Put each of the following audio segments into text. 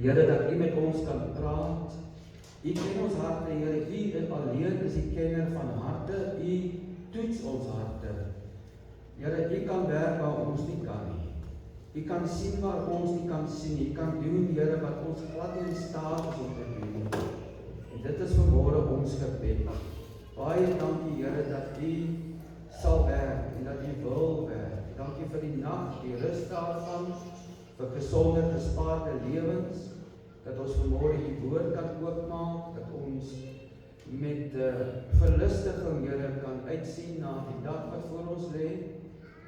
Here, dat U met ons kan praat. U ken ons harte, Here, U alleen is die kenner van harte, U toets ons harte. Here, U kan werk waar ons nie kan nie. U kan sien waar ons nie kan sien nie. U kan doen, Here, wat ons glad nie in staat is om te doen. En dit is vanmôre ons gebed. Baie dankie, Here, dat U sal werk en dat U wil werk. Dankie vir die nag, die rus daarvan, vir gesonde, gespaarde lewens, dat ons vanmôre die woord kan oopmaak, dat ons met verlustiging, Here, kan uitsien na die dag wat voor ons lê,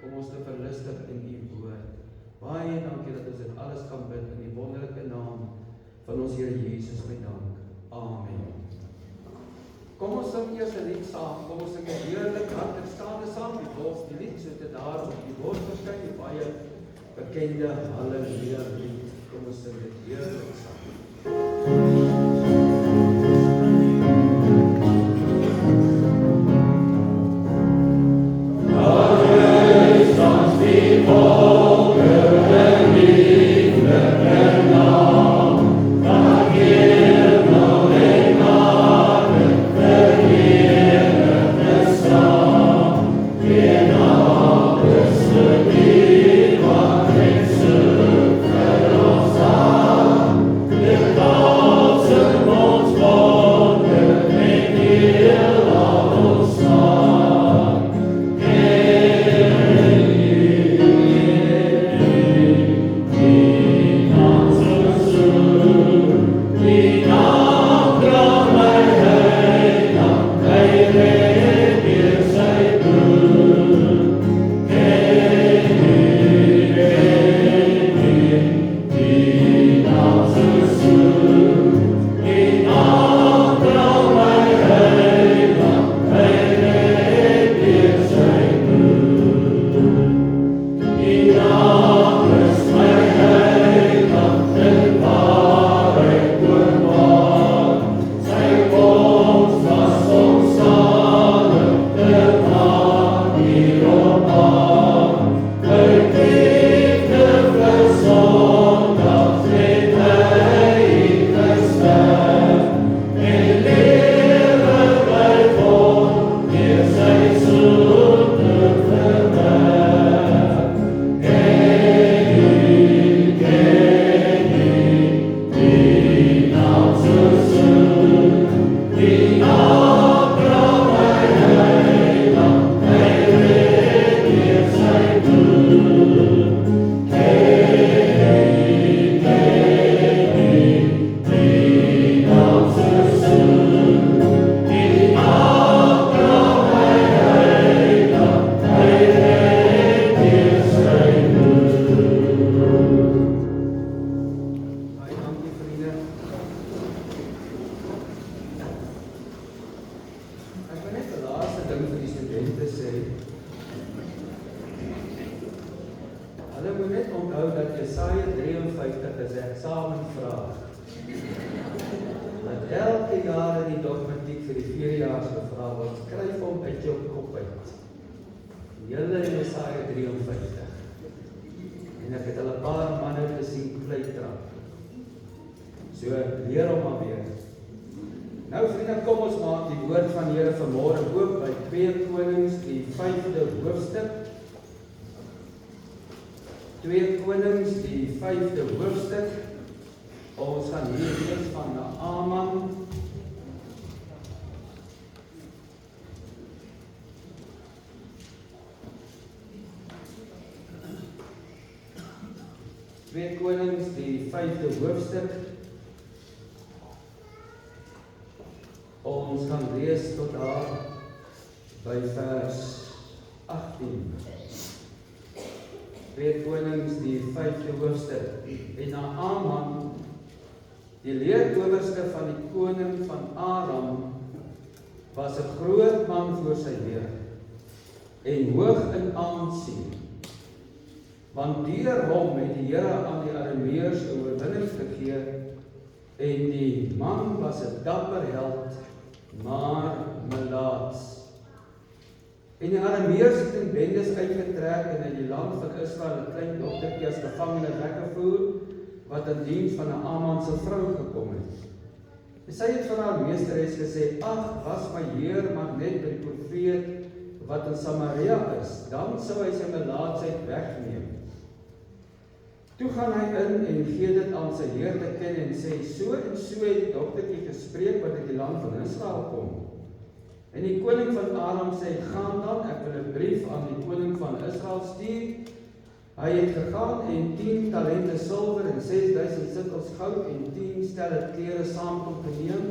om ons te verlustig in U woord. Baie dankie dat ons dit alles kan bid in die wonderlike naam van ons Here Jesus met dank. Amen. Kom ons sing eers 'n lied saam, kom ons sing 'n heerlik hartlik staande saam, die lied so dit daar op die bord verskyn, die baie bekende Halleluja lied. Kom ons sing dit heerlik saam. Ons gaan lees tot daar by vers 18. 2 Konings die 5de hoofstuk. En Naaman, die leeroowerste van die koning van Aram, was 'n groot man voor sy Heer en hoog in aansien. Want deur hom het die Here aan die Arameërs oorwinning gegee, en die man was 'n dapper held, maar melaats. En die Arameërs het in bendes uitgetrek en in die land van Israel 'n klein dogtertjie as gevangene weggevoer, wat in diens van 'n Naaman se vrou gekom het. En sy het van haar meesteres gesê, ag, was my Heer maar net by die profeet wat in Samaria is, dan sou hy sy melaatsheid wegneem. Toe gaan hy in en gee dit aan sy Heer te ken en sê, so en so het die dogtertjie gespreek wat uit die land van Israel kom. En die koning van Aram sê, gaan dan, ek wil 'n brief aan die koning van Israel stuur. Hy het gegaan en 10 talente silwer en 6000 sikkels goud en 10 stelle klere saam kom geneem.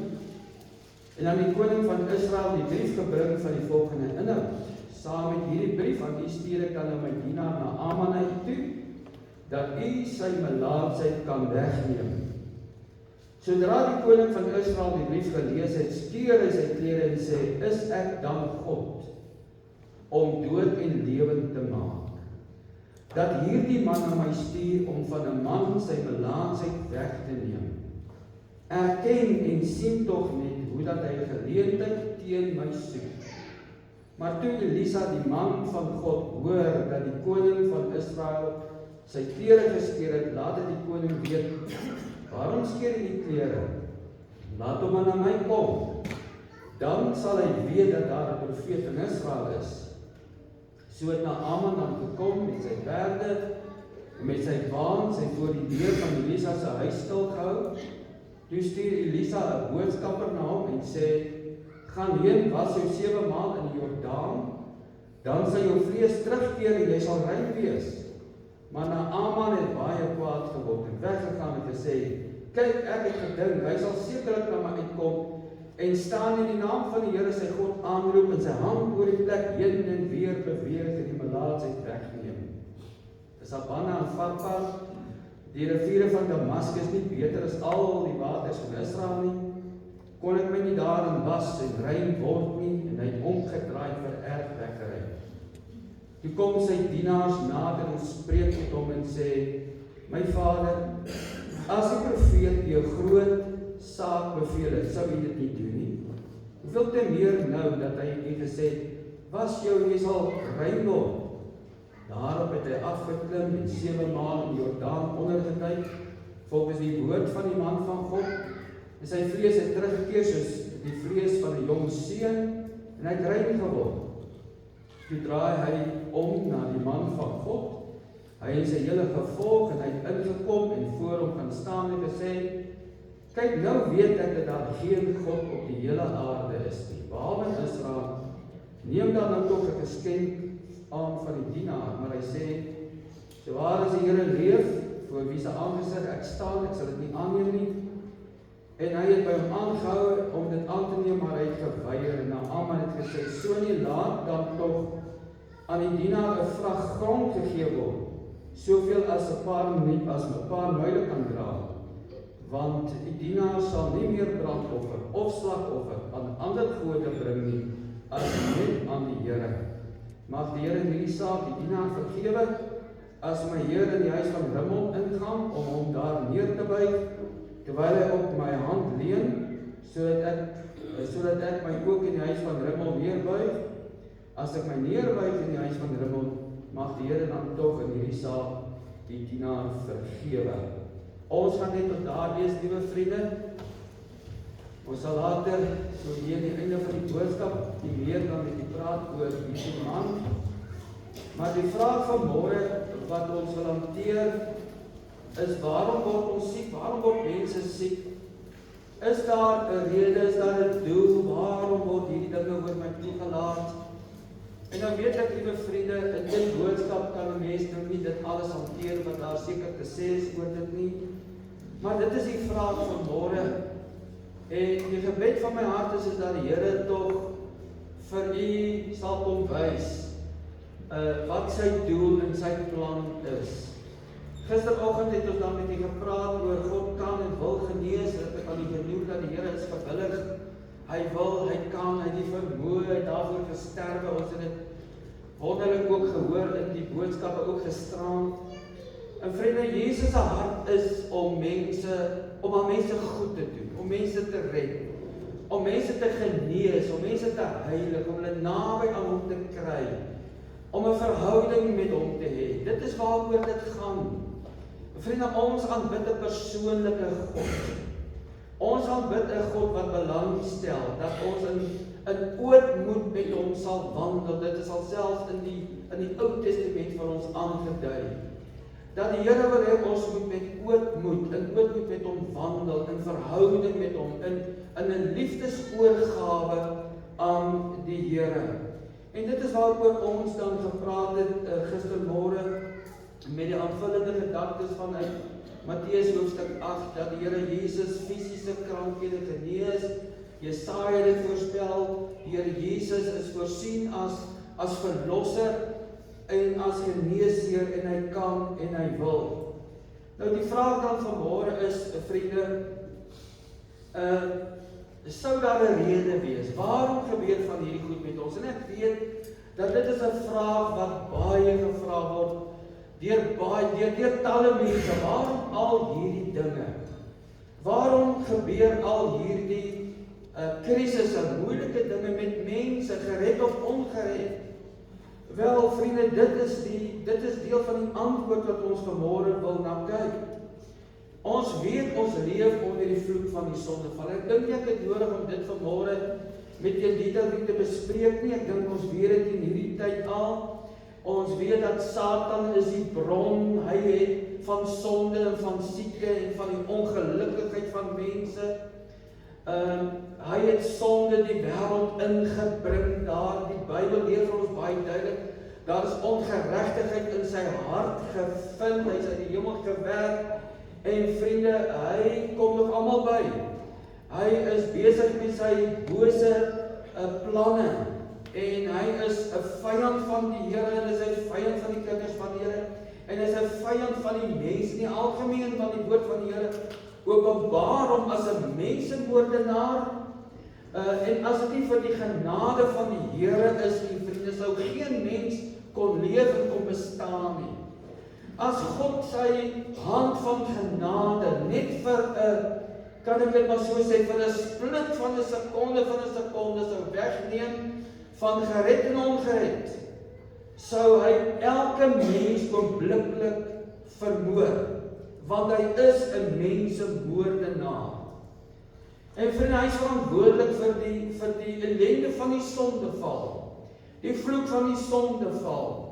En aan die koning van Israel die brief gebring van die volgende inhoud. Saam met hierdie brief aan u stuur ek dan my dienaar Naaman na u toe, dat u sy melaatsheid kan wegneem. Sodra die koning van Israel die brief gelees het, skeur hy sy klere en sê, is ek dan God om dood en lewend te maak, dat hierdie man na my stuur om van 'n man sy melaatsheid weg te neem. Erken en sien tog net hoe dat hy geleentheid teen my soek. Maar toe Elisa die man van God hoor dat die koning van Israel sy klere geskeur het, laat dit die koning weet, waarom skeer hy die klere? Laat hom na my kom, dan sal hy weet dat daar 'n profeet in Israel is. So het Naaman dan gekom met sy perde en met sy waans en voor die deur van Elisa se huis stil gehou. Toe stuur Elisa 'n boodskapper na hom en sê, gaan heen, was jou 7 maal in die Jordaan, dan sal jou vlees terugkeer en jy sal rein wees. Maar Naaman het baie kwaad geword en weggegaan en gesê, kyk, ek het gedink, hy sal sekerlik na my uitkom en staan in die naam van die Here sy God aanroep en sy hand oor die plek heen en weer beweeg en die melaatsheid wegneem. Is Abana en Pharpar, die riviere van Damaskus nie beter as al die waters van Israel nie? Kon ek my nie daarin was en rein word nie, en hy het omgedraai vir erfwekkery. Toe kom sy dienaars nader en spreek met hom en sê, my vader, as die profeet u 'n groot saak beveel het, sou u dit nie doen nie. Hoeveel te meer nou dat hy u gesê, was jou, jy sal rein word. Daarop het hy afgeklim en 7 maal in die Jordaan ondergeduik, volgens die woord van die man van God, en sy vlees het teruggekeer soos die vlees van 'n jong seun, en hy het rein geword. Toe draai hy om na die man van God, hy het sy hele gevolg en hy het ingekom en voor hom gaan staan en gesê, kyk, nou weet ek dat daar geen God op die hele aarde is nie, behalwe Israel. Neem dan nou tog 'n geskenk aan van die dienaar, maar hy sê, so waar as die Here leef, voor wie se aangesig ek staan, ek sal dit nie aanneem nie. En hy het by hom aangehou om dit aan te neem, maar hy het geweier. En Naaman het gesê, so nie laat dan tog aan die dienaar 'n vrag grond gegee word, soveel as 'n paar muile kan dra. Want die dienaar sal nie meer brandoffer of slagoffer aan ander gode bring nie, as net aan die Here. Mag die Here in hierdie saak die dienaar vergewe, as my Heer in die huis van Rimmel ingaan, om hom daar neer te buig, terwyl hy op my hand leun, sodat ek my ook in die huis van Rimmel neerbuig. As ek my neerbuig in die huis van Rimmel, mag die Here dan tog in hierdie saak die dienaar vergewe. Ons gaan net tot daar wees, liewe vriende. Ons sal later, so hier die einde van die boodskap, die meer dan met die praat oor die man. Maar die vraag van môre wat ons wil hanteer, is waarom word ons siek? Waarom word mense siek? Is daar 'n rede, is daar 'n doel? Waarom word hierdie dinge oor my toegelaat? En nou weet ek, liewe vriende, in dit boodskap kan 'n mens nou nie dit alles hanteer wat daar seker te sê is oor dit nie. Maar dit is die vraag van môre. En die gebed van my hart is dat die Here tog vir u sal kom wys wat sy doel en sy plan is. Gisteroggend het ons dan met u gepraat oor God kan en wil genees. Het ek al die genoeg dat die Here is gewillig. Hy wil, hy kan, hy die vermoë, hy daarvoor gesterwe. Ons het dit wonderlik ook gehoor in die boodskappe ook gisteraan. En vriende, Jesus se hart is om aan mense goed te doen, om mense te red, om mense te genees, om mense te heilig, om hulle naby aan hom te kry, om 'n verhouding met hom te hê. Dit is waaroor dit gaan. Vriende, ons aanbid 'n persoonlike God. Ons aanbid 'n God wat belang stel, dat ons in ootmoed met hom sal wandel. Dit is al selfs in die Ou Testament vir ons aangedui. Dat die Here wil hê ons moet met ootmoed met hom wandel, in verhouding met hom, in 'n liefdesoorgawe aan die Here. En dit is waaroor ons dan gepraat het gistermôre met die aanvullende gedagtes vanuit Matteus hoofstuk 8, dat die Here Jesus fisiese krankhede genees. Jesaja het voorspel, die Here Jesus is voorsien as verlosser en as geneesheer, en hy kan en hy wil. Nou die vraag dan vanmôre is, vriende, sou daar 'n rede wees? Waarom gebeur van hierdie goed met ons? En ek weet dat dit is 'n vraag wat baie gevra word deur talle mense. Waarom al hierdie dinge? Waarom gebeur al hierdie krisisse, moeilike dinge met mense, gered of ongered? Wel, vriende, dit is deel van die antwoord wat ons vanmôre wil na kyk. Ons weet ons leef onder die vloek van die sondeval. Ek dink ek het nodig om dit vanmôre met julle detail te bespreek nie. Ek dink ons weet dit in hierdie tyd al. Ons weet dat Satan is die bron, hy het van sonde en van siekte en van die ongelukkigheid van mense. Hy het sonde die wêreld ingebring. Daar die Bybel leer vir ons baie duidelik. Daar is ongeregtigheid in sy hart gevind. Hy is uit die hemel gewerk. En vriende, hy kom nog almal by. Hy is besig met sy bose planne. En hy is 'n vyand van die Here, en is 'n vyand van die kinders van die Here, en is 'n vyand van die mense in die algemeen, van die woord van die Here openbaar hom as 'n mensemoordenaar. En as dit nie vir die genade van die Here is nie, vriende, sou geen mens kon leef en kon bestaan nie. As God sy hand van genade net vir 'n, kan ek dit maar so sê, vir 'n split van 'n sekonde sou wegneem, van gered en ongered, sou hy elke mens oombliklik vermoor, want hy is 'n mensemoordenaar. En vriende, hy is verantwoordelik vir die ellende van die sondeval, die vloek van die sondeval.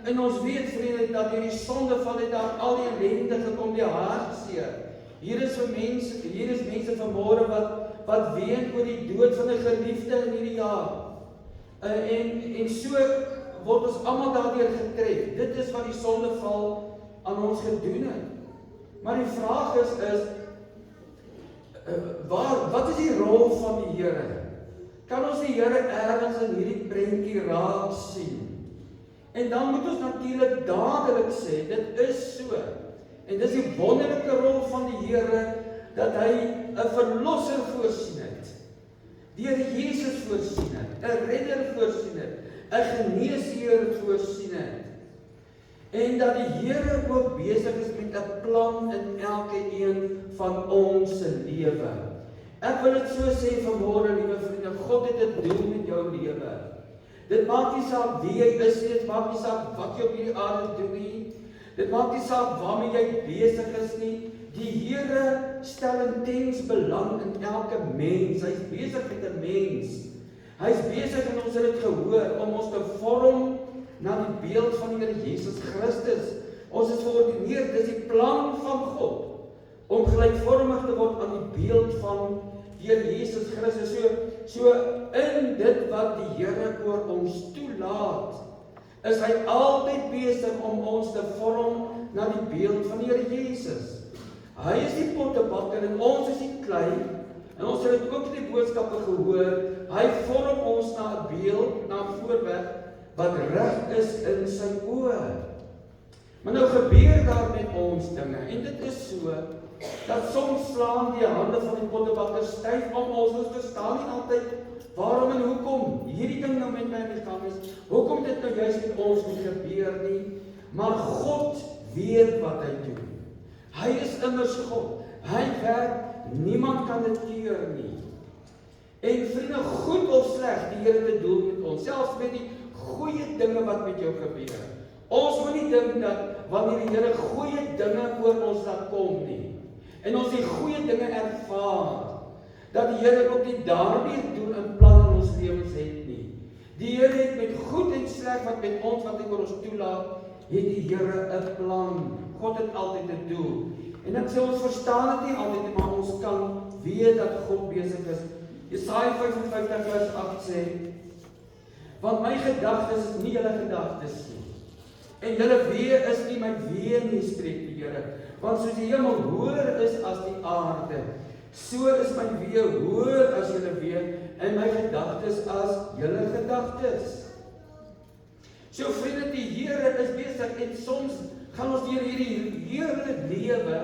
En ons weet, vriende, dat hierdie sondeval het daar al die ellende gekom, die hartseer. Hier is mense vanmôre wat ween oor die dood van 'n geliefde in hierdie jaar. En so word ons almal daardeur getref. Dit is wat die sondeval aan ons gedoen het. Maar die vraag is wat is die rol van die Here? Kan ons die Here ergens in hierdie prentjie raak sien? En dan moet ons natuurlik dadelik sê, dit is so. En dis die wonderlike rol van die Here, dat hy 'n verlosser voorsien het, die Here Jesus voorsien het, 'n redder voorsien het, 'n geneesheer voorsien het, en dat die Here ook besig is met 'n plan in elke een van ons se lewe. Ek wil dit so sê vanmôre, liewe vriende, God het 'n doel met jou lewe. Dit maak nie saak wie jy is nie, dit maak nie saak wat jy op hierdie aarde doen nie, dit maak nie saak waarmee jy besig is nie. Die Here stel intens belang in elke mens. Hy is besig met 'n mens. Hy is besig, en ons het dit gehoor, om ons te vorm na die beeld van die Here Jesus Christus. Ons is geordineer, dis die plan van God, om gelykvormig te word aan die beeld van die Here Jesus Christus. So in dit wat die Here oor ons toelaat, is hy altyd besig om ons te vorm na die beeld van die Here Jesus. Hy is die pottebakker en ons is die klei, en ons het ook die boodskappe gehoor. Hy vorm ons na 'n beeld, na 'n voorwerp wat reg is in sy oë. Maar nou gebeur daar met ons dinge, en dit is so dat soms slaan die hande van die pottebakker styf om ons verstaan nie altyd waarom en hoekom hierdie ding nou met my gegaan is, hoekom dit nou juist met ons nie gebeur nie, maar God weet wat hy doen. Hy is immers God. Hy werk, niemand kan dit keer nie. En vriende, goed of sleg, die Here het 'n doel met ons, selfs met die goeie dinge wat met jou gebeur. Ons moet nie dink dat wanneer die Here goeie dinge oor ons laat kom nie. En ons die goeie dinge ervaar, dat die Here ook nie daardie doel en plan in ons lewens het nie. Die Here het met goed en sleg wat met ons, wat hy oor ons toelaat, het die Here 'n plan. God het altyd 'n doel. En ek sê ons verstaan dit nie altyd nie, maar ons kan weet dat God besig is. Jesaja 55 vers 8 sê, want my gedagtes is nie julle gedagtes nie. En julle weë is nie my weë nie, spreek die Here. Want soos die hemel hoër is as die aarde, so is my weë hoër as julle weë, en my gedagtes as julle gedagtes. So vriende, die Here is besig, en soms gaan ons deur hierdie hele lewe,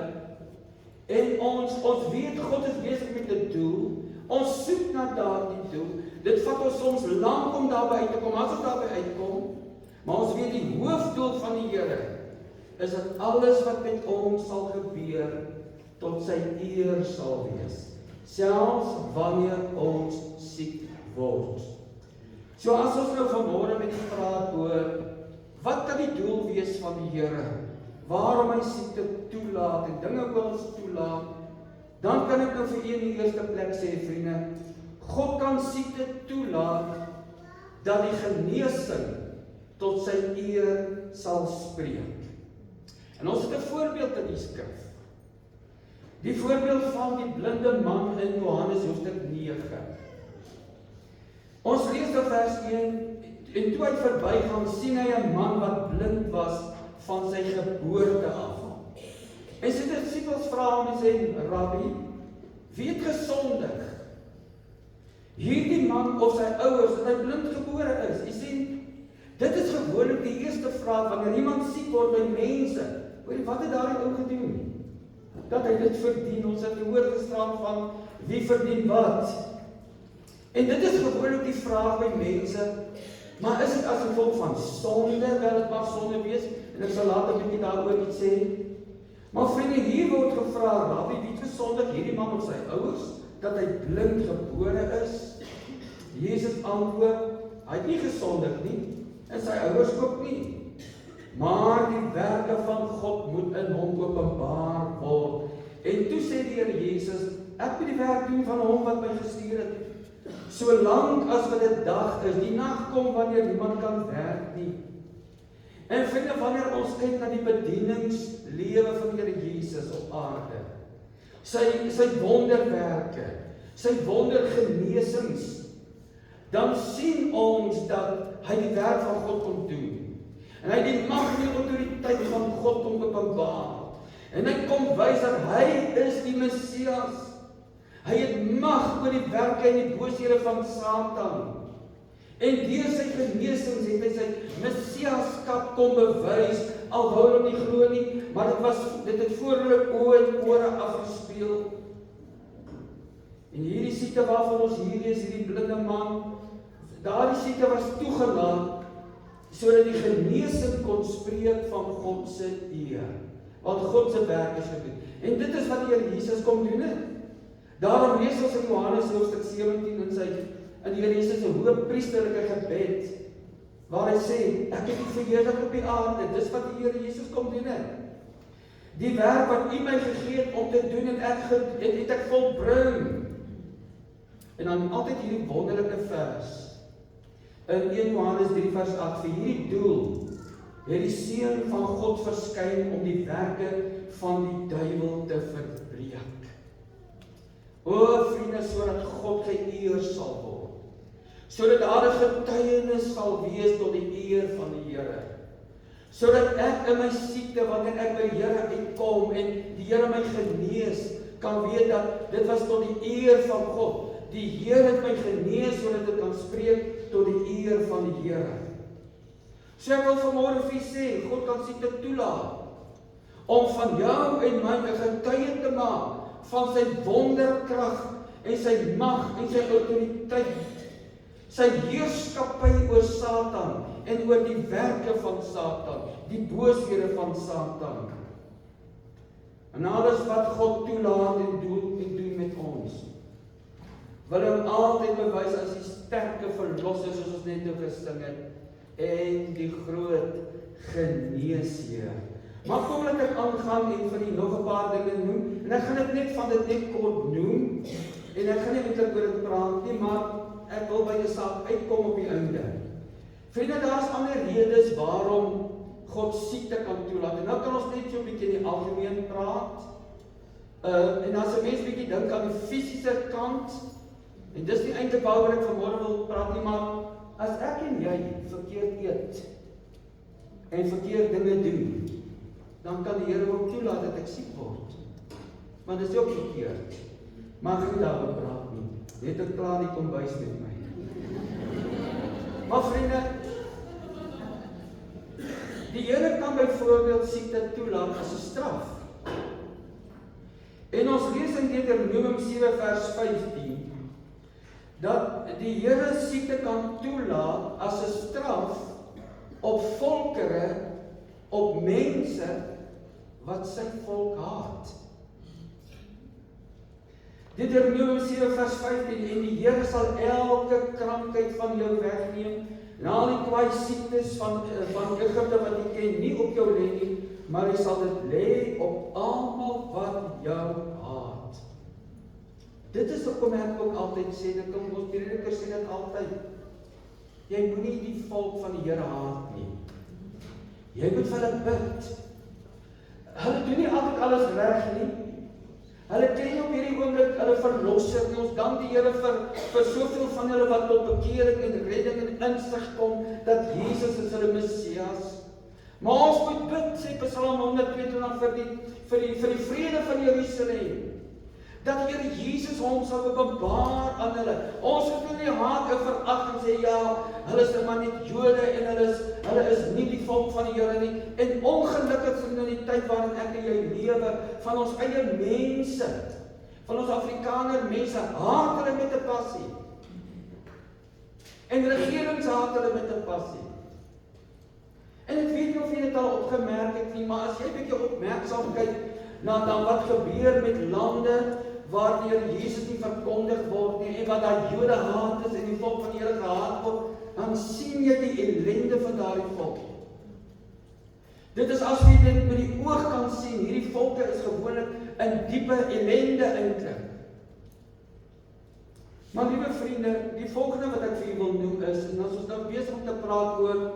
en ons weet God is besig met 'n doel, ons soek na daardie doel, dit vat ons soms lank om daarby uit te kom, as ons daarby uitkom, maar ons weet die hoofdoel van die Here, is dat alles wat met ons sal gebeur, tot sy eer sal wees, selfs wanneer ons siek word. So as ons nou vanmôre met u praat oor, wat kan die doel wees van die Here? Waarom hy siekte toelaat en dinge oor ons toelaat? Dan kan ek nou vir u in die eerste plek sê, vriende, God kan siekte toelaat, dat die genesing tot sy eer sal spreek. En ons het 'n voorbeeld in die skrif. Die voorbeeld van die blinde man in Johannes hoofstuk 9. Ons lees in vers 1, en toe hy verbygaan, sien hy 'n man wat blind was van sy geboorte af. En sy disippels vra hom en sê, Rabbi, wie het gesondig? Hierdie man of sy ouers, dat hy blind gebore is? Jy sien, dit is gewoonlik die eerste vraag, wanneer iemand siek word by mense. Wat het daardie ou gedoen? Dat hy dit verdien, ons het gehoor gisteraan van, wie verdien wat? En dit is gewoonlik die vraag by mense, maar is dit as gevolg van sonde, wel dit mag sonde wees, en ek sal later 'n bietjie daaroor iets sê. Maar vriende, hier word gevra, Rabbi, wie het gesondig, hierdie man of sy ouers, dat hy blind gebore is? Jesus antwoord, hy het nie gesondig nie, en sy ouers ook nie. Maar die werke van God moet in hom openbaar word. En toe sê die Here Jesus, ek moet die werk doen van hom wat my gestuur het. Solank as wat dit dag is, die nag kom wanneer niemand kan werk nie. En vriende, wanneer ons kyk na die bedieningslewe van die Here Jesus op aarde, sy wonderwerke, sy wondergenesings, dan sien ons dat hy die werk van God kon doen. En hy die mag en die autoriteit van God kom openbaar. En hy kom wys dat hy is die Messias. Hy het mag oor die werke en die booshede van Satan. En deur sy genesings het hy sy Messiaskap kom bewys, al wou hulle nie glo nie, maar dit het voor hulle oë en ore afgespeel. En hierdie siekte waarvan ons hier lees, hierdie blinde man, daardie siekte was toegelaat, sodat die genesing kon spreek van God se eer, want God se werk is gedoen. En dit is wat die Here Jesus kom doen het. Daarom lees ons in Johannes hoofstuk 17 in die Here Jesus se hoëpriesterlike gebed, waar hy sê, ek het u verheerlik op die aarde, dis wat die Here Jesus kom doen het. Die werk wat u my gegee het om te doen, en het ek volbring. En dan altyd hierdie wonderlike vers, in 1 Johannes 3 vers 8, vir hierdie doel, het die Seun van God verskyn om die werke van die duiwel te verbreek. O vriende, sodat God geëer sal word, sodat daar 'n getuienis sal wees tot die eer van die Here, sodat ek in my siekte, wanneer ek by die Here uitkom en die Here my genees, kan weet dat dit was tot die eer van God. Die Here het my genees sodat ek kan spreek tot die eer van die Here. So ek wil vanmôre vir u sê, God kan siekte toelaat om van jou en my 'n getuie te maak van sy wonderkrag en sy mag en sy autoriteit, sy heerskappy oor Satan en oor die werke van Satan, die booshede van Satan. En alles wat God toelaat en doen met ons, wil hom altyd bewys as die sterke verlosser, soos ons net nou gesing het, en die groot geneesheer. Maar kom laat ek aangaan en vir u nog 'n paar dinge noem, en ek gaan dit net kort noem, en ek gaan nie met julle oor dit praat nie, maar ek wil by 'n saak uitkom op die einde. Vriende, daar's ander redes waarom God siekte kan toelaat, en nou kan ons net so 'n bietjie in die algemeen praat, en as 'n mens bietjie dink aan die fisiese kant, en dis nie eintlik waaroor ek vanmôre wil praat nie, maar as ek en jy verkeerd eet, en verkeerd dinge doen, dan kan die Here ook toelaat dat ek siek word. Maar dis ook verkeerd. Maar ek gaan nie daaroor praat nie. Net ek klaar die kombuis met my. Maar vriende, die Here kan byvoorbeeld siekte toelaat as 'n straf. En ons lees in Deuteronomium 7 vers 15, dat die Here siekte kan toelaat as 'n straf op volkere, op mense wat sy volk haat. Deuteronomium 7 vers 15, en die Here sal elke krankheid van jou wegneem, en al die kwaai siektes van Egipte wat jy ken, nie op jou lê nie, maar hy sal dit lê op almal wat jou haat. Dit is hoekom ek ook altyd sê, dit kom ons predikers sê dit altyd, jy moenie die volk van die Here haat nie. Jy moet vir hulle bid. Hulle doen nie altyd alles reg nie. Hulle ken op hierdie oomblik hulle verlosser nie. Ons dank die Here vir soveel van hulle wat tot bekering en redding en insig kom, dat Jesus is hulle Messias. Maar ons moet bid, sê Psalm 122, vir die vrede van Jerusalem, dat die Here Jesus hom sal openbaar aan hulle. Ons moet nie haat en verag en sê, ja, hulle is maar net Jode en hulle is nie die volk van die Here nie. En ongelukkig in die tyd waarin ek en jy lewe, van ons eie mense, van ons Afrikaner mense, haat hulle met 'n passie. En regerings haat hulle met 'n passie. En ek weet nie of jy dit al opgemerk het nie, maar as jy 'n bietjie opmerksaam kyk na wat gebeur met lande waar die Here Jesus nie verkondig word nie, en wat daar Jode haat is en die volk van die Here gehaat word, dan sien jy die ellende van daardie volk. Dit is as jy dit met die oog kan sien, hierdie volke is gewoonlik in diepe ellende eintlik. Maar liewe vriende, die volgende wat ek vir julle wil noem is, en as ons nou besig om te praat oor,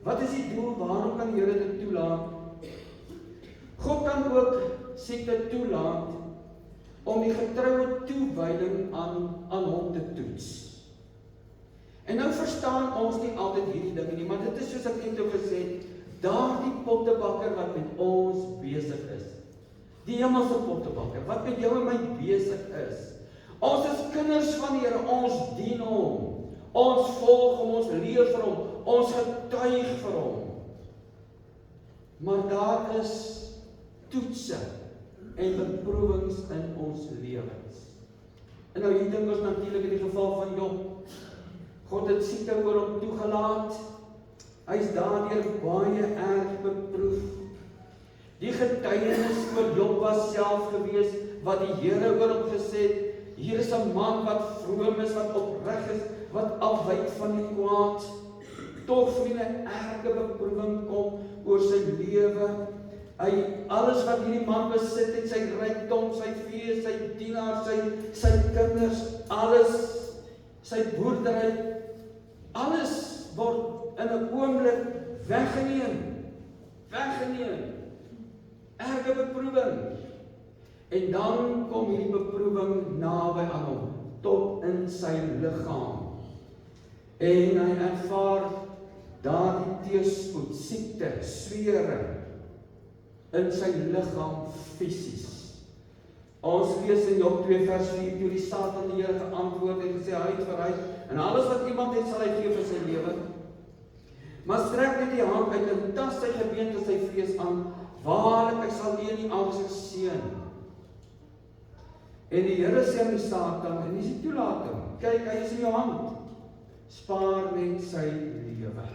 wat is die doel, waarom kan die Here dit toelaat? God kan ook siekte toelaat, om die getroue toewyding aan hom te toets. En nou verstaan ons nie altyd hierdie dinge nie, maar dit is soos ek net gesê het, daardie pottebakker wat met ons besig is. Die hemelse pottebakker, wat met jou en my besig is. Ons is kinders van die Here, ons dien hom. Ons volg hom, ons leef vir hom, ons getuig vir hom. Maar daar is toetse en beproewings in ons lewens. En nou hier dink ons natuurlik in die geval van Job. God het siekte oor hom toegelaat. Hy is daardeur baie erg beproef. Die getuienis oor Job was self gewees, wat die Here oor hom gesê het, hier is 'n man wat vroom is, wat opreg is, wat afwyk van die kwaad. Tog vriende, erge beproewing kom oor sy lewe. Alles wat hierdie man besit het, sy rykdom, sy vee, sy dienaars, sy kinders, alles, sy boerdery, alles word in 'n oomblik weggeneem. Erge beproewing. En dan kom hierdie beproewing naby aan hom, tot in sy liggaam. En hy ervaar daardie teëspoed, siekte, swere, in sy liggaam fisies. Ons lees in Job 2 vers 4, toe die Satan die Here geantwoord en gesê, hy het verryk, en alles wat iemand het, sal hy gee vir sy lewe. Maar strek net die hand uit en tas sy gebeente sy vlees aan, waarlik hy sal nie in die aangesig seën. En die Here sê aan die Satan, en dis die toelating, kyk, hy is in jou hand, spaar net sy lewe.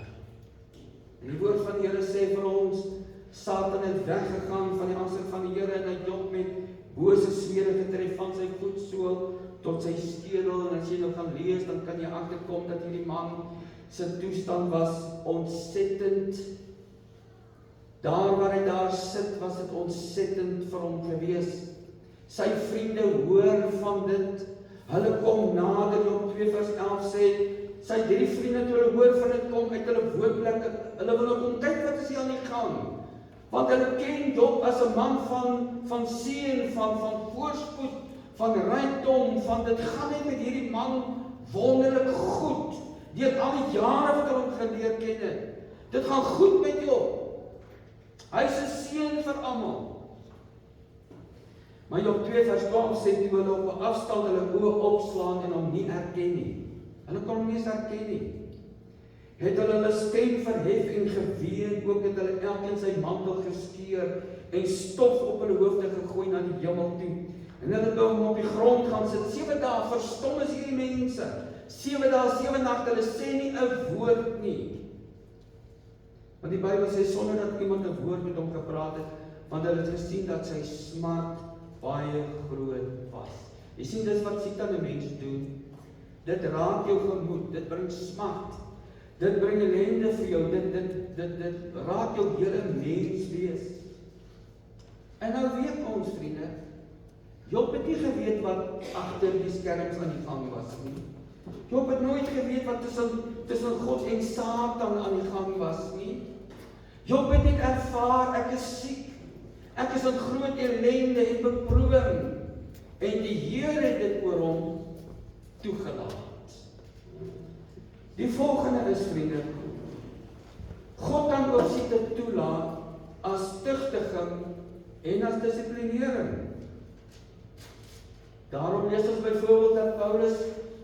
En die woord van die Here sê vir ons, Satan het weggegaan van die aangesig van die Here en hy Job met bose swere getref van sy voetsool tot sy skedel. En as jy nou gaan lees, dan kan jy agterkom dat hierdie man sy toestand was ontsettend Daar waar hy daar sit, was dit ontsettend vir hom gewees. Sy vriende hoor van dit. Hulle kom nader, Job 2 vers 11 sê, sy 3 vriende toe hulle hoor van dit kom uit hulle woonplekke, hulle wil kom kyk wat is hier aan die gang. Want hulle ken Job as 'n man van seën, van voorspoed, van rykdom, van dit gaan net met hierdie man wonderlik goed. Deur al die jare wat hulle hom geleer ken het. Dit gaan goed met Job. Hy is 'n seën vir almal. Maar Job 2 vers 12 sê toe hulle op 'n afstand hulle oë opslaan en hom nie herken nie. Hulle kon hom nie eens herken nie. Het hulle stem verhef en geween, ook het hulle elkeen sy mantel geskeur en stof op hulle hoofde gegooi na die hemel toe. En hulle het hom op die grond gaan sit. 7 dae verstom is hierdie mense. 7 dae, 7 nagte, hulle sê nie 'n woord nie. Want die Bybel sê sonder dat iemand 'n woord met hom gepraat het, want hulle het gesien dat sy smart baie groot was. Jy sien dis wat Satan 'n mens doen. Dit raak jou gemoed, dit bring smart. Dit bring ellende vir jou, dit raak jou hele mens wees. En nou weet ons vriende, Job het nie geweet wat agter die skerms aan die gang was nie. Job het nooit geweet wat tussen God en Satan aan die gang was nie. Job het net ervaar, ek is siek, ek is in groot ellende en beproewing. En die Here het dit oor hom toegelaat. Die volgende is, vriende, God kan ook siekte toelaat as tugtiging en as dissiplinering. Daarom lees ons byvoorbeeld dat Paulus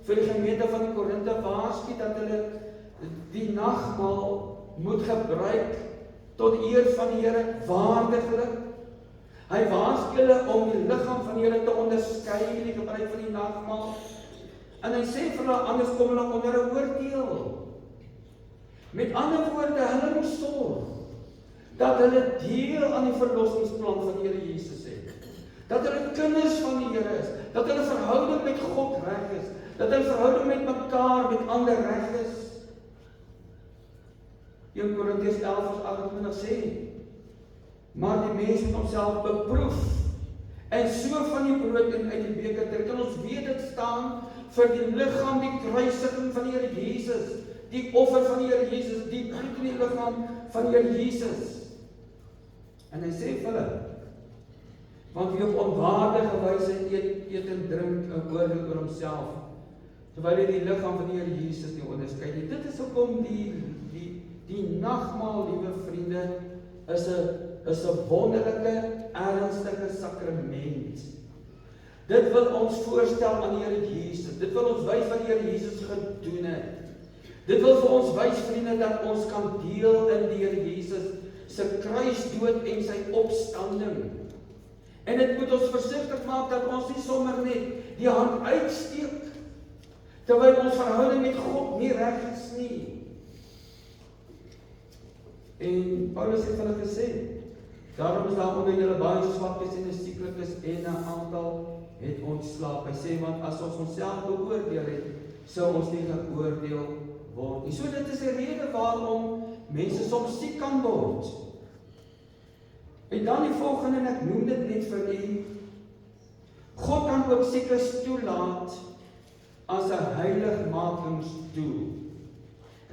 vir die gemeente van die Korinthe waarsku dat hulle die nagmaal moet gebruik tot eer van die Here waardiglik. Hy waarsku hulle om die liggaam van die Here te onderskei in die gebruik van die nagmaal. En hy sê vir hulle, anders kom hulle onder 'n oordeel. Met ander woorde, hulle moet sorg dat hulle deel aan die verlossingsplan van die Here Jesus het. Dat hulle kinders van die Here is, dat hulle verhouding met God reg is, dat hulle verhouding met mekaar, met ander reg is. 1 Korintiërs 11 vers 28 sê, maar die mens moet homself beproef, en so van die brood en uit die beker drink. En ons weet dit staan vir die liggaam, die kruisiging van die Here Jesus, die offer van die Here Jesus, die bloed in die liggaam van die Here Jesus. En hy sê vir hulle, want wie op onwaardige wyse eet en drink 'n oordeel oor homself, terwyl hy die liggaam van die Here Jesus nie onderskei nie. Dit is hoekom die nagmaal, liewe vriende, is 'n wonderlike, ernstige sakrament. Dit wil ons voorstel aan die Here Jesus. Dit wil ons wys wat die Here Jesus gedoen het. Dit wil vir ons wys, vriende, dat ons kan deel in die Here Jesus se kruisdood en sy opstanding. En dit moet ons versigtig maak dat ons nie sommer net die hand uitsteek terwyl ons verhouding met God nie reg is nie. En Paulus het hulle gesê, daarom is daar onder julle baie swakkes en sieklikes en 'n aantal het ontslaap. Hy sê, want as ons onsself beoordeel het, sou ons nie geoordeel word nie. So dit is 'n rede waarom mense soms siek kan word. En dan die volgende, en ek noem dit net vir u, God kan ook siekes toelaat as 'n heiligmakingsdoel.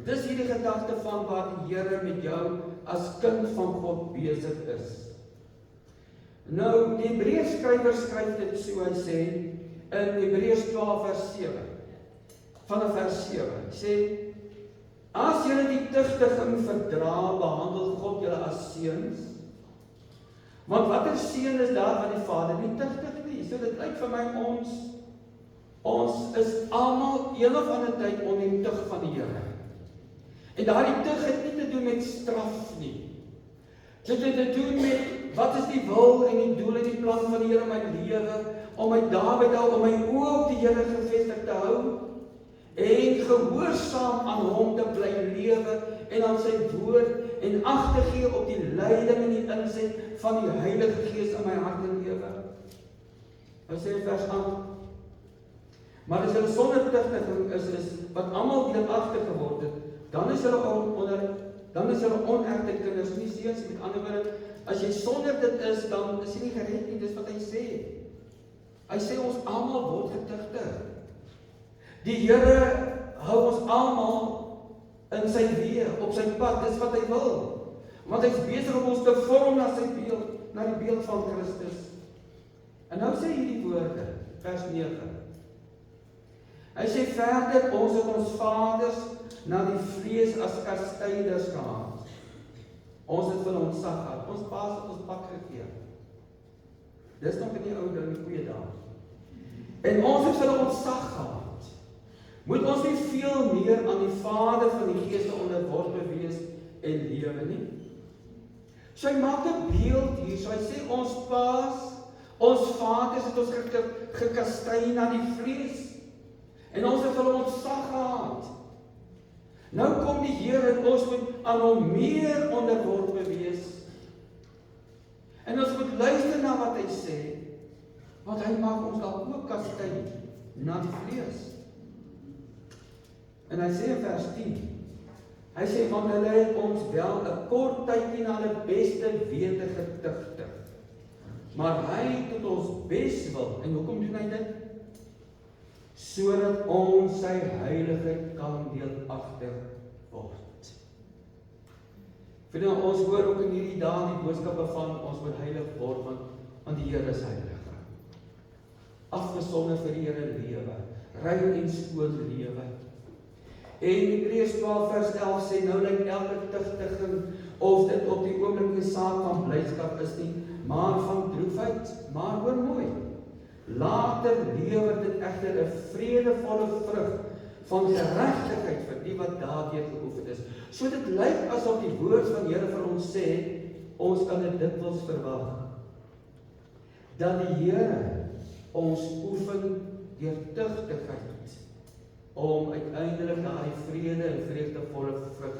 Dis hierdie gedagte van waar die Here met jou as kind van God besig is. Nou, die Hebreërs skrywer skryf dit so, hy sê, in Hebreërs 12 vers 7, vanaf vers 7, hy sê, as julle die tugtiging verdra, behandel God julle as seuns, want watter seun is daar wat die Vader nie tugtig nie? So dit lyk vir my ons is almal een of ander tyd onder die tug van die Here. En daardie tug het nie te doen met straf nie. Dit het te doen met wat is die wil en die doel en die plan van die Here in my lewe, om my daarby te hou, om my oë op die Here gefestig te hou, en gehoorsaam aan hom te bly lewe, en aan sy woord, en ag te gee op die leiding en die inset van die Heilige Gees in my hart en lewe. Hy sê vers 8, maar as hulle sonder tugtiging is wat almal deelagtig geword het, dan is hulle onder dan is hulle onegte kinders, nie seuns nie. Met ander woorde, as jy sonder dit is, dan is jy nie gered nie, dis wat hy sê. Hy sê ons almal word getuigtig. Die Here hou ons almal in sy weë, op sy pad, dis wat hy wil. Want hy is besig om ons te vorm na sy beeld, na die beeld van Christus. En nou sê hierdie woorde, vers 9. Hy sê verder, ons het ons vaders na die vlees as kastyders gehad. Ons het vir ons sag gehad. Ons paas het ons pak gegee. Dis nog in die ou ding, die goeie dae. En ons het vir ons sag gehad. Moet ons nie veel meer aan die Vader van die Gees onderworpe wees en lewe nie? So hy maak 'n beeld hier, so hy sê ons paas, ons vaders het ons gekastei na die vlees. En ons het vir ons sag gehad. Nou kom die Here en ons moet aan hom meer onderworpe wees. En ons moet luister na wat hy sê, want hy maak ons dalk ook kastei na die vlees. En hy sê in vers 10, hy sê, want hulle het ons wel 'n kort tydjie na hulle beste wete getuigtig. Maar hy tot ons bes wil, en hoekom doen hy dit? Sodat ons sy heiligheid kan deelagtig word. Vriende, ons hoor ook in hierdie dae die boodskappe van ons moet heilig word, want die Here is heilig. Afgesonder vir die Here lewe, rein en skoon lewe. En Hebreërs 12 vers 11 sê, nou lyk elke tugtiging of dit op die oomblik 'n saak van blydskap is nie, maar van droefheid. Maar hoor mooi, later lewer dit egter 'n vredevolle vrug van geregtigheid vir die wat daardeur geoefen is. So dit lyk asof die woord van die Here vir ons sê, ons kan dit dikwels verwag, dat die Here ons oefen deur tugtigheid, om uiteindelik daai vrede en vreugdevolle vrug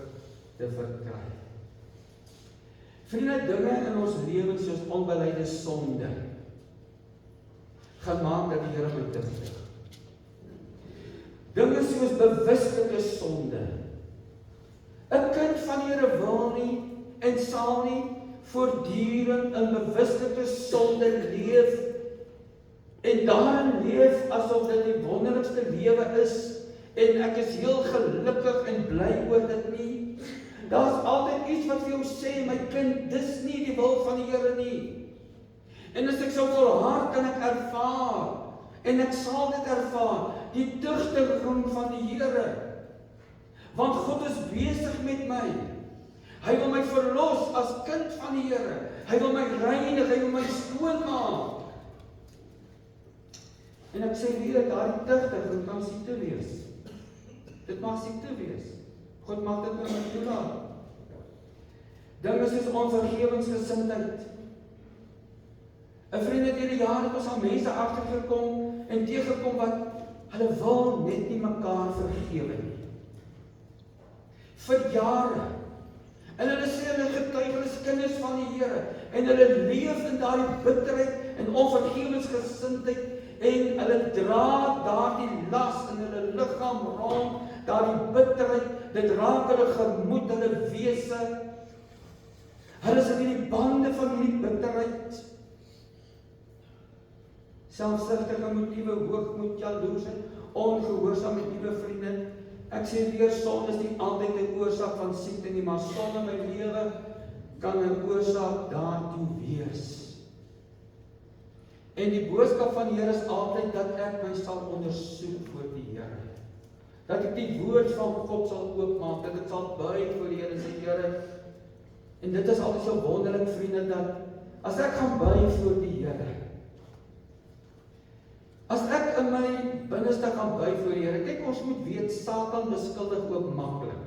te verkry. Vriende, dinge in ons lewens soos onbeleide sonde gaan maak dat die Here my tugtig. Dinge soos bewuslike sonde. 'n Kind van die Here wil nie en sal nie voortdurend in bewuslike sonde leef en daarin leef asof dit die wonderlikste lewe is en ek is heel gelukkig en bly oor dit nie. Daar's altyd iets wat vir jou sê, my kind, dis nie die wil van die Here nie. En as ek so volhard kan ek ervaar, en ek sal dit ervaar, die tugtiging van die Here. Want God is besig met my. Hy wil my verlos as kind van die Here. Hy wil my reinig, hy wil my skoon maak. En ek sê weer, daardie tugtiging kan siekte wees. Dit mag siekte wees. God mag dit met my toelaat. Dinge soos onvergewensgesindheid. 'n Vriend het hierdie jare het ons al mense agtergekom en teëgekom wat hulle wil net nie mekaar vergewe nie. Vir jare. En hulle sê hulle getuig, hulle is kinders van die Here en hulle leef in daardie bitterheid en onvergewensgesindheid en hulle dra daardie las in hulle liggaam rond, daardie bitterheid, dit raak hulle gemoed, hulle wese. Hulle is in die bande van hierdie bitterheid. Selfsugtige motiewe, hoogmoed, jaloesheid, ongehoorsaam met nuwe vriende. Ek sê weer, sonde is nie altyd 'n oorsaak van siekte nie, maar sonde in my lewe kan 'n oorsaak daartoe wees. En die boodskap van die Here is altyd dat ek my sal ondersoek voor die Here. Dat ek die woord van God sal oopmaak, dat ek sal buig voor die Here en sê, Here, en dit is altyd so wonderlik, vriende, dat as ek gaan buig voor die Here, as ek in my binneste gaan buig voor die Here, kyk, ons moet weet, Satan beskuldig ook maklik.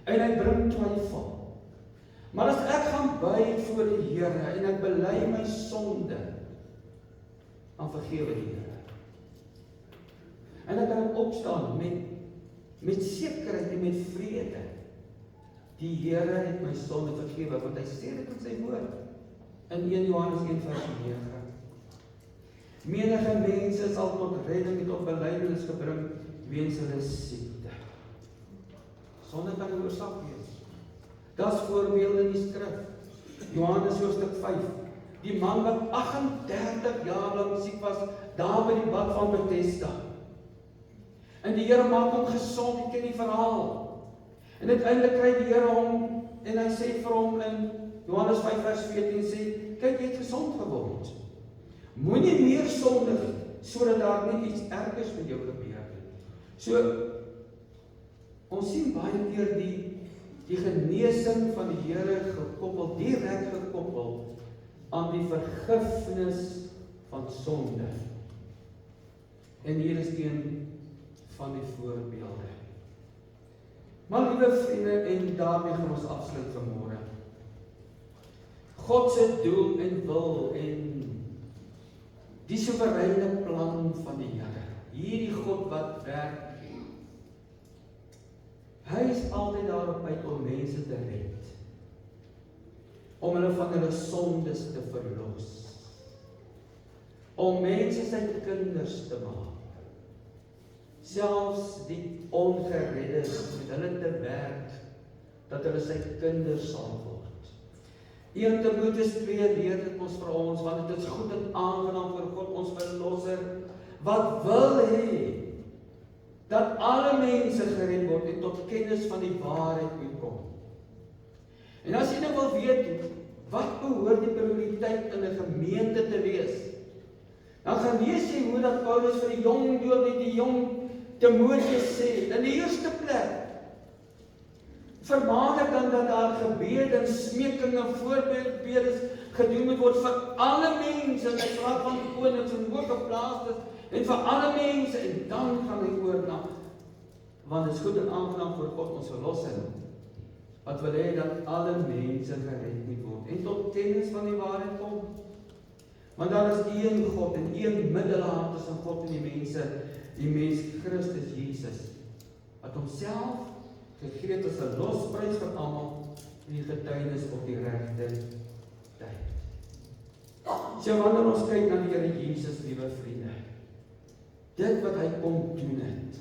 En hy bring twyfel. Maar as ek gaan buig voor die Here en ek bely my sonde, dan vergewe die Here. En ek kan opstaan met sekerheid en met vrede. Die Here het my sonde vergewe, want hy sê dit in sy woord. In 1 Johannes 1 vers 9. Menige mense sal tot redding en tot belydenis gebring weens hulle siekte. Sonde kan 'n oorsaak wees. Daar's voorbeelde in die skrif. Johannes hoofstuk 5. Die man wat 38 jaar lang siek was, daar by die bad van Bethesda. En die Here maak hom gesond, jy ken die verhaal. En uiteindelik kry die Here hom, en hy sê vir hom in Johannes 5 vers 14 sê, kyk, jy het gesond geword. Moenie meer sondig, sodat daar nie iets ergers met jou gebeur nie. So, ons sien baie keer die genesing van die Here gekoppel, direk gekoppel aan die vergifnis van sonde. En hier is een van die voorbeelde. Maar liewe vriende, en daarmee gaan ons afsluit vanmôre. God se doel en wil en die soewereine plan van die Here. Hierdie God wat werk. Hy is altyd daarop uit om mense te red. Om hulle van hulle sondes te verlos. Om mense sy kinders te maak. Selfs die ongereddes met hulle te werk, dat hulle sy kinders sal word. 1 Timoteus 2 leer dit ons vir ons, want dit is goed en aangenaam vir God, ons verlosser, wat wil hê, dat alle mense gered word en tot kennis van die waarheid moet kom. En as jy nou wil weet, wat behoort die prioriteit in 'n gemeente te wees, dan gaan lees jy hoe dat Paulus vir die jong dominee, die jong Timoteus sê, in die eerste plek, vermaan ek dan dat daar gebede en smeking en voorbedes gedoen moet word vir alle mense, en hy praat van konings en hooggeplaastes, en vir alle mense, en dan gaan hy oor na, want het is goed en aangenaam vir God ons verlossing, wat wil hê dat alle mense gered moet word, en tot kennis van die waarheid kom. Want daar is een God en een middelaar tussen God en die mens Christus Jesus, wat homself gegee het as 'n losprys vir almal en die getuienis op die regte tyd. So wanneer ons kyk na die Here Jesus, liewe vriende, dit wat hy kom doen het,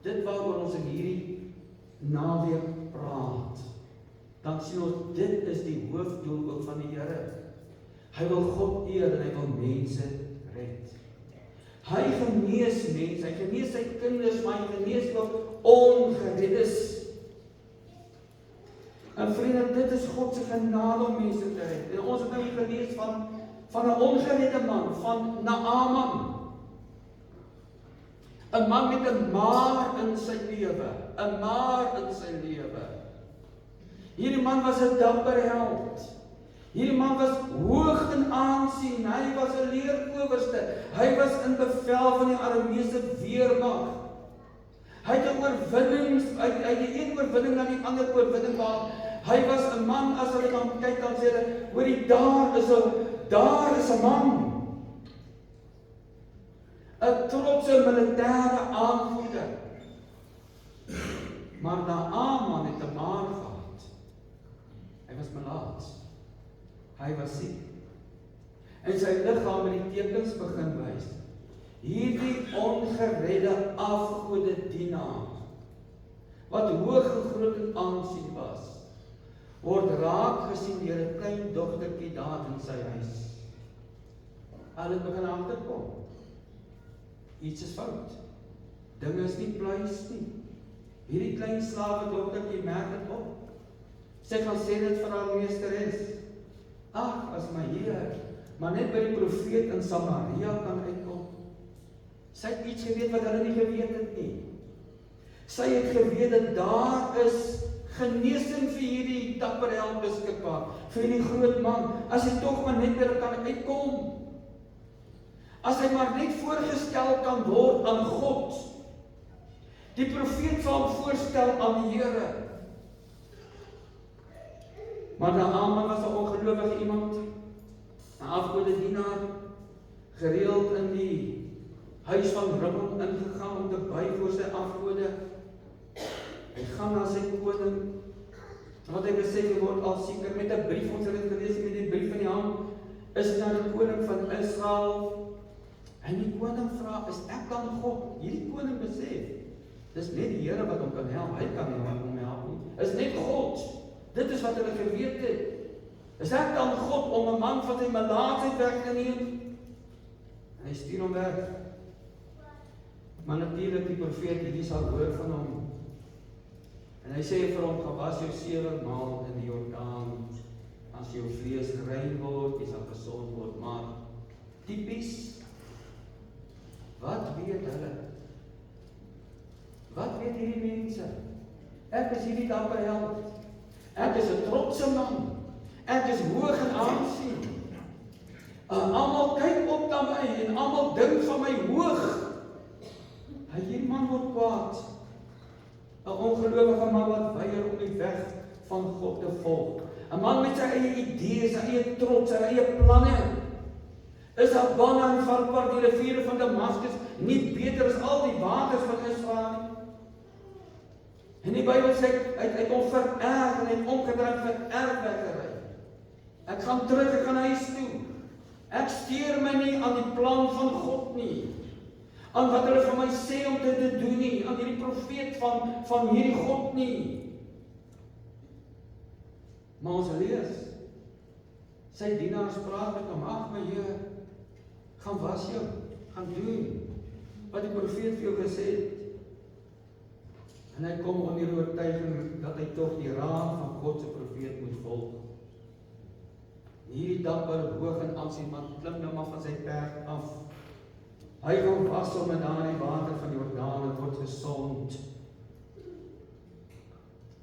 dit waaroor ons in hierdie naweek praat, dan sien ons, dit is die hoofdoel ook van die Here. Hy wil God eer en hy wil mense red. Hy genees mense, hy genees sy kinders, maar hy genees ook ongereddes. En vriende, dit is God se genade om mense te red. En ons het nou hier gelees van 'n ongeredde man, van Naaman. 'n man met 'n maar in sy lewe, 'n maar in sy lewe. Hierdie man was 'n dapper held. Hierdie man was hoog in aansien, hy was 'n leeroowerste, hy was in bevel van die Arameese weermag. Hy het 'n oorwinning, uit die een oorwinning na die ander oorwinning behaal. Hy was 'n man, as hulle dan kyk, dan sê hulle, hoorie, daar is 'n man. 'n trotse militêre aanvoerder. Maar Naaman het 'n maar gehad. Hy was melaats. Hy was siek. En sy liggaam het die tekens begin wys. Hierdie ongeredde afgode dienaar, wat hoog en groot in aansien was, word raak gesien deur 'n klein dogtertjie daar in sy huis. Hulle begin agterkom. Iets is fout. Dinge is nie pluis nie. Hierdie klein slawe dogtertjie merk dit op. Sy gaan sê dit vir haar meesteres. Ag, as my Here, maar net by die profeet in Samaria kan uitkom. Sy het iets geweet wat hulle nie geweet het nie. Sy het geweet dat daar is genesing vir hierdie dapper held beskikbaar, vir die groot man, as hy tog maar net by hulle kan uitkom. As hy maar net voorgestel kan word aan God. Die profeet sal hom voorstel aan die Here. Maar Naaman was 'n ongelowige iemand, 'n afgode dienaar, gereeld in die huis van Rimmel ingegaan om te buig voor sy afgode. Hy gaan na sy koning, wat hy besef word al seker met 'n brief, ons het dit gelees met die brief in die hand, is na die koning van Israel. En die koning vra, is ek dan God? Hierdie koning besef, dis net die Here wat hom kan help, hy kan nie hom help nie. Is net God. Dit is wat hulle geweet het. Is dit dan God om 'n man van sy melaatsheid weg te neem? En hy stuur hom weg. Maar natuurlik die profeet Elisa hoor van hom. En hy sê vir hom, gaan was jou 7 maal in die Jordaan. As jou vlees rein word, jy sal gesond word. Maar tipies, wat weet hulle? Wat weet hierdie mense? Ek is hierdie dapper held. Ek is 'n trotse man. Ek is hoog in aansien. Almal kyk op na my en almal dink van my hoog. Hierdie man word kwaad. 'n ongelowige man wat weier om die weg van God te volg. 'n man met sy eie idees, sy eie trots, sy eie planne. Is Abana en Farpar, die riviere van Damaskus, nie beter as al die waters van Israel nie? En die Bybel sê, hy kom vererg en hy het omgedraai vir erfwekkery. Ek gaan terug, ek gaan huis toe. Ek steur my nie aan die plan van God nie. Aan wat hulle van my sê om dit te doen nie. Aan hierdie profeet van hierdie God nie. Maar ons lees, sy dienaars praat met hom, ag my Heer, gaan was jou, gaan doen wat die profeet vir jou gesê het. En hy kom onder die oortuiging dat hy tog die raad van God se profeet moet volg. Hierdie dapper hoog en aansien man klim nou maar van sy perd af. Hy gaan was hom in daardie water van die Jordaan en word gesond.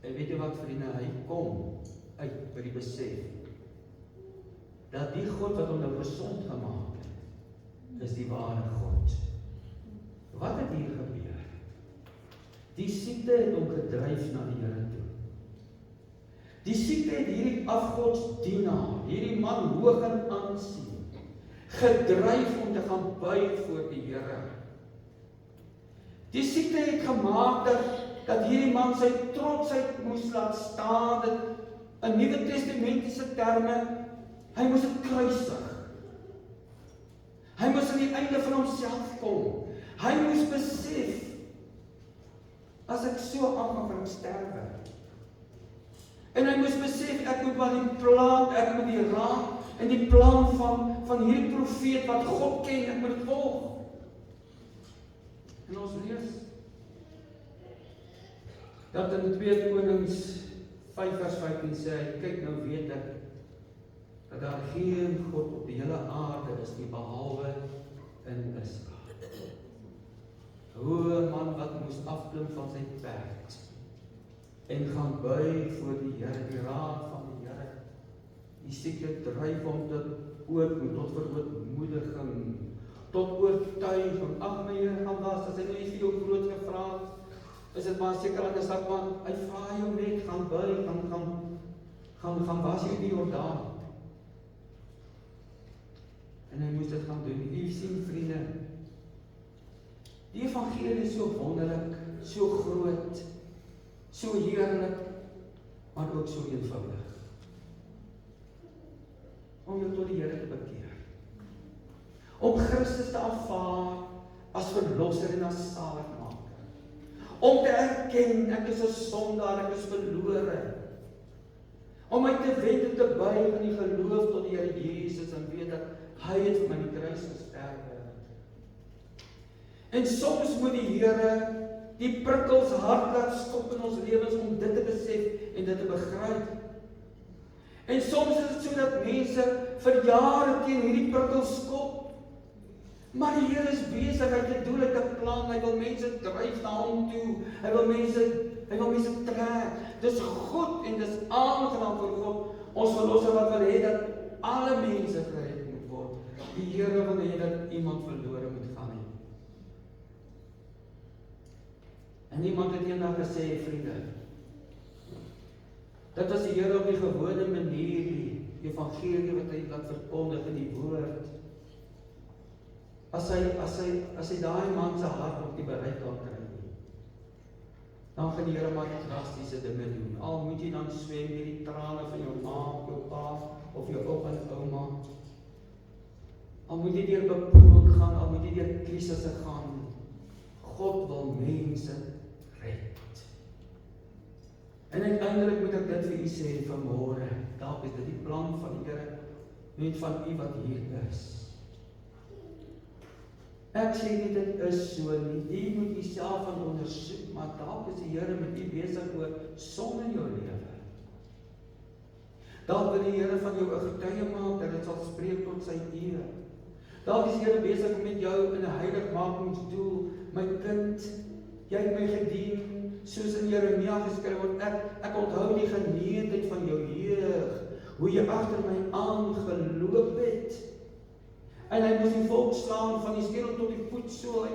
En weet jy wat vriende, hy kom uit by die besef dat die God wat hom nou gesond gemaak het, is die ware God. Wat het hier gebeur? Die siekte het hom gedryf na die Here toe. Die siekte het hierdie afgodsdienaar, hierdie man hoog in aansien, gedryf om te gaan buig voor die Here. Die siekte het gemaak dat hierdie man sy trotsheid moes laat staan, dit in Nuwe Testamentiese terme, hy moes dit kruisig. Hy moes aan die einde van homself kom. Hy moes besef, as ek so aangaan van sterwe. En hy moes besef, ek moet maar die plan, ek moet die raad en die plan van hierdie profeet wat God ken, ek moet dit volg. En ons lees dat in 2 Konings 5 vers 15 sê hy, kyk nou weet ek dat daar geen God op die hele aarde is nie behalwe in Israel. Hoe man wat moes afklim van sy perd en gaan buig voor die Here, die raad van die Here. Die siekte dryf hom tot verootmoediging, tot oortuiging. Ag my Here, gaan was, as hy nie vir jou groot gevra het, is dit maar seker aan 'n sak man, hy vra jou net, gaan buig, gaan was jy die Jordaan. En hy moes dit gaan doen. U sien vriende, die evangelie is so wonderlik, so groot, so heerlik, maar ook so eenvoudig. Om jou tot die Here te bekeer. Om Christus te aanvaar as verlosser en as saligmaker. Om te erken, ek is 'n sondaar, ek is verlore. Om my te wend en te buig in die geloof tot die Here Jesus en weet dat hy het vir my die kruis gesterwe. En soms moet die Here die prikkels hard laat stop in ons lewens om dit te besef en dit te begryp. En soms is dit so dat mense vir jare teen hierdie prikkels skop. Maar die Here is besig, hy het 'n doel, hy het 'n plan, hy wil mense dryf na hom toe. Hy wil mense trek. Dis goed en dis aangenaam vir God. Ons verlosser wat wil hê dat alle mense gered moet word. Die Here wil hê dat iemand verlore moet gaan nie. En iemand het eendag gesê, vriende, dat as die Here op die gewone manier die evangelie wat hy laat verkondig in die woord, as hy daai man se hart op die bereik kan kry, dan gaan die Here maar drastiese dinge doen. Al moet jy dan swem met die trane van jou ma, jou pa of jou oupa en ouma. Al moet jy deur beproewing gaan, al moet jy deur krisisse gaan. God wil mense red. En uiteindelik moet ek dit vir u sê vanmôre, dalk is dit die plan van die Here, net van u wat hier is. Ek sê nie dit is so nie, u moet u self aan ondersoek, maar dalk is die Here met u besig oor sonde in jou lewe. Dalk wil die Here van jou 'n getuie maak, dat dit sal spreek tot sy eer. Dalk is die Here besig met jou in 'n heiligmakingsdoel, my kind, jy het my gedien, soos in Jeremia geskryf word, ek onthou die geneentheid van jou jeug, hoe jy agter my aangeloop het. En hy moes die volk slaan van die skedel tot die voetsool, hy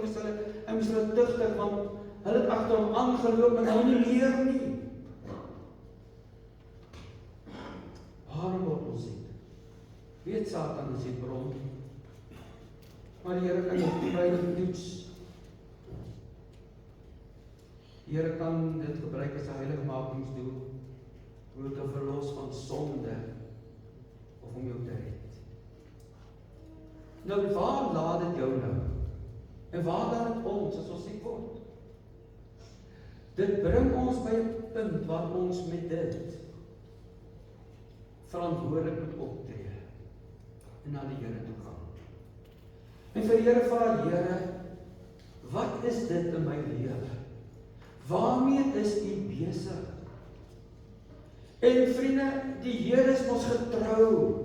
moes hulle tugtig, want hulle het agter hom aangeloop en hy nie meer nie. Waarom word ons siek? Weet Satan is die bron, maar die Here kan dit vrylik toets. Die Here kan dit gebruik as 'n heiligmakingsdoel, om jou te verlos van sonde, of om jou te red. Nou, waar laat dit jou nou? En waar laat dit ons, as ons siek word? Dit bring ons by 'n punt waar ons met dit verantwoordelik moet optree, en na die Here toe gaan. En vir die Here vra, Here, wat is dit in my lewe? Waarmee is u besig? En vriende, die Here is ons getrou.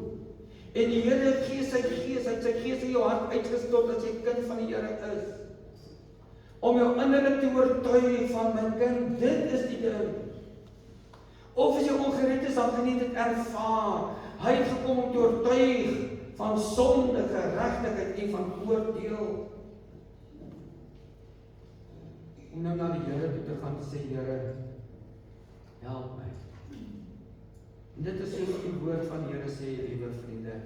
En die Here gee sy gees in jou hart uitgestort as jy kind van die Here is. Om jou innerlik te oortuig van my kind, dit is die ding. Of as jy ongered is, dan kan jy dit ervaar. Hy het gekom om te oortuig van sonde, geregtigheid en van oordeel. Om nou na die Here toe te gaan sê, Here, help my. En dit is soos die woord van die Here sê, liewe vriende,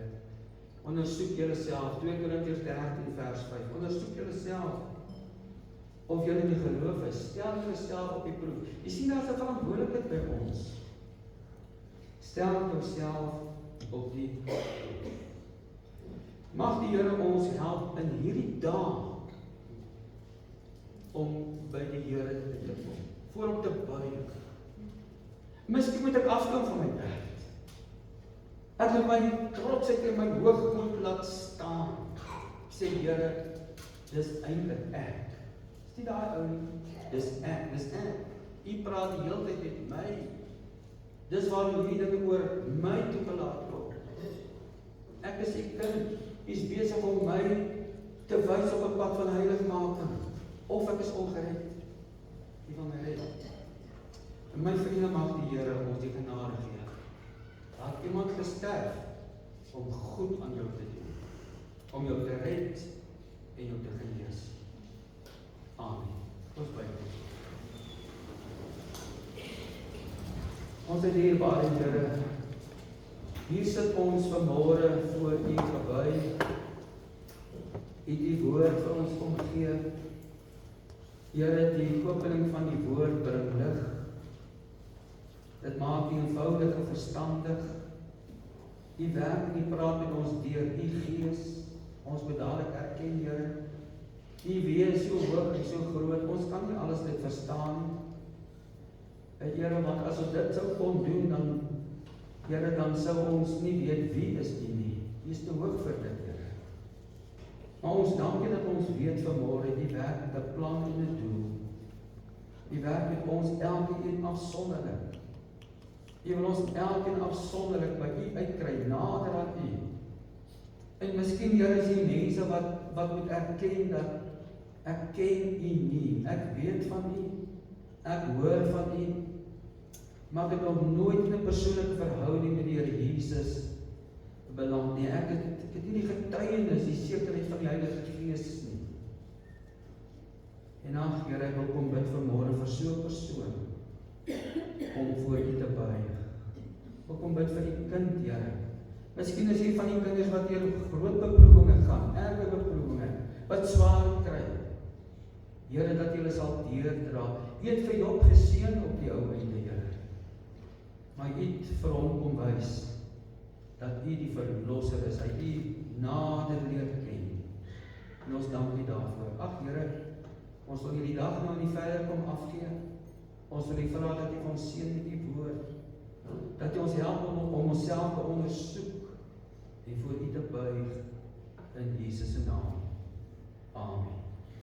ondersoek julleself, 2 Korintiërs 13 vers 5, ondersoek julleself, of julle nie geloof is, stel julleself op die proef. Jy sien, daar is 'n verantwoordelikheid by ons. Stel jouself op die proef. Mag die Here ons help in hierdie dag, om by die Here te kom, voorop te buig. Miskien moet ek afkom van my perd. Ek moet my trotsheid en my hoogmoed laat staan. Sê, Here, dis eintlik ek. Is nie daai ou nie, dis ek. U praat die hele tyd met my. Dis waarom hierdie dinge oor my toegelaat word. Ek is die kind, u is besig om my te wys op 'n pad van heiligmaking. Of ek is ongered, die wil my red. En my vriende, mag die Here ons die genade gee. Daar het iemand gesterf om goed aan jou te doen, om jou te red en jou te genees. Amen. Ons bid. Ons dierbare Here, hier sit ons vanmôre voor u gebuig. U die woord vir ons kom gee. Here, die opening van die woord bring lig. Dit maak die eenvoudige verstandig. U werk en u praat met ons deur u Gees. Ons moet dadelik erken, Here. U wees so hoog en so groot. Ons kan nie alles dit verstaan nie. Here, want as ons dit sou kon doen, dan Here, dan sou ons nie weet wie is u nie. U is te hoog vir dit, Here. Maar ons dank u dat ons weet vanmôre, u werk met 'n plan en 'n doel. U werk met ons elkeen afsonderlik. U wil ons elkeen afsonderlik by u uitkry, nader aan u. En miskien, Here, is die mense wat moet erken dat ek ken u nie. Ek weet van u, ek hoor van u, maar ek het nog nooit in 'n persoonlike verhouding met die Here Jesus beland nie. Ek het nie die getuienis, die sekerheid van die Heilige Gees nie. En ag, Here, ek wil kom bid vanmôre vir so 'n persoon om voor u te buig. Ek kom bid vir die kind, Here. Miskien is hier van die kinders wat deur groot beproewinge gaan, erge beproewinge, wat swaar kry. Here, dat julle sal deurdra. U het vir Job geseën op die ou einde, Here. Maar u het vir hom kom wys dat u die verlosser is, hy u nader leer ken. En ons dank u daarvoor. Ag, Here, ons wil hierdie dag nou nie verder kom afgee. Ons wil U vra dat U ons seën met U woord, dat U ons help om onsself te ondersoek en voor U te buig in Jesus se naam.